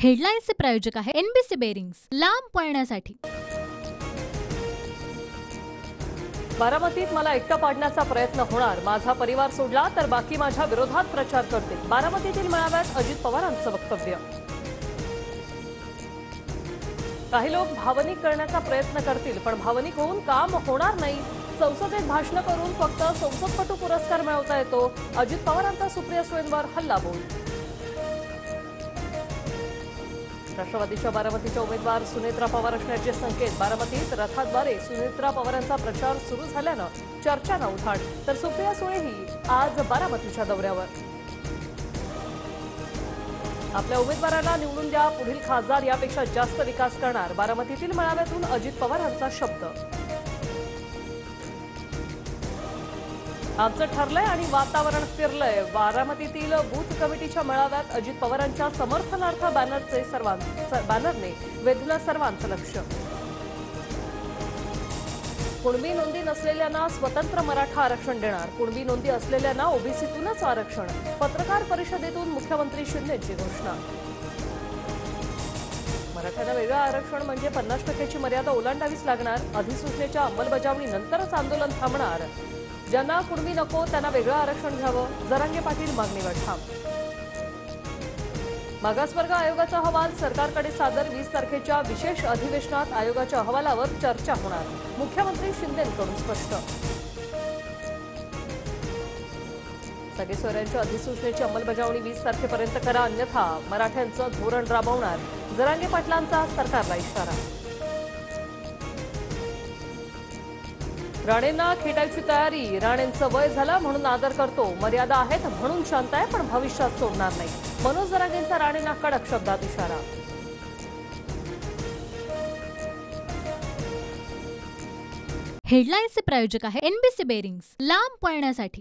हेडलाईन्सचे प्रायोजक आहे NBC bearings, लांब पळण्यासाठी। बारामतीत मला एकटं पाडण्याचा प्रयत्न होणार, माझा परिवार सोडला तर बाकी माझ्या विरोधात प्रचार करतील। बारामतीतील मेळाव्यात अजित पवारांचं वक्तव्य। काही लोक भावनिक करण्याचा प्रयत्न करतील, पण भावनिक होऊन काम होणार नाही। संसदेत भाषण करून फक्त संसदपटू पुरस्कार मिळवता येतो, अजित पवारांचा सुप्रिया सुळेंवर हल्लाबोल। राष्ट्रवादीच्या बारामतीच्या उमेदवार सुनेत्रा पवार असण्याचे संकेत। बारामतीत रथाद्वारे सुनेत्रा पवारांचा प्रचार सुरू झाल्यानं चर्चांना उधाण, तर सुप्रिया सुळेही आज बारामतीच्या दौऱ्यावर। आपल्या उमेदवाराला निवडून द्या, पुढील खासदार यापेक्षा जास्त विकास करणार, बारामतीतील मेळाव्यातून अजित पवारांचा शब्द। आमचं ठरलंय आणि वातावरण फिरलंय। बारामतीतील बूथ कमिटीच्या मेळाव्यात अजित पवारांच्या समर्थनार्थ बॅनरने वेधलं सर्वांचं लक्ष। कुणबी नोंदी नसलेल्यांना स्वतंत्र मराठा आरक्षण देणार, कुणबी नोंदी असलेल्यांना ओबीसीतूनच आरक्षण। पत्रकार परिषदेतून मुख्यमंत्री शिंदेंची घोषणा। मराठ्यांना वेगळं आरक्षण म्हणजे 50% मर्यादा ओलांडावीच लागणार, अधिसूचनेच्या अंमलबजावणीनंतरच आंदोलन थांबणार। ज्यांना कुणबी नको त्यांना वेगळं आरक्षण घ्यावं, जरांगे पाटील मागणीवर ठाम। मागासवर्ग आयोगाचा अहवाल सरकारकडे सादर, 20 तारखेच्या विशेष अधिवेशनात आयोगाच्या अहवालावर चर्चा होणार, मुख्यमंत्री शिंदेंकडून स्पष्ट। सगळे सोयऱ्यांच्या अधिसूचनेची अंमलबजावणी 20 तारखेपर्यंत करा, अन्यथा मराठ्यांचं धोरण राबवणार, जरांगे पाटलांचा सरकारला इशारा। राणेंना खेटायची तयारी, राणेंचं वय झालं म्हणून आदर करतो, मर्यादा आहेत म्हणून शांत आहे, पण भविष्यात सोडणार नाही, मनोज जरांगेंचा राणेंना कडक शब्दात इशारा। हेडलाईन्सचे प्रायोजक आहे एनबीसी बेरिंग्स, लांब पळण्यासाठी।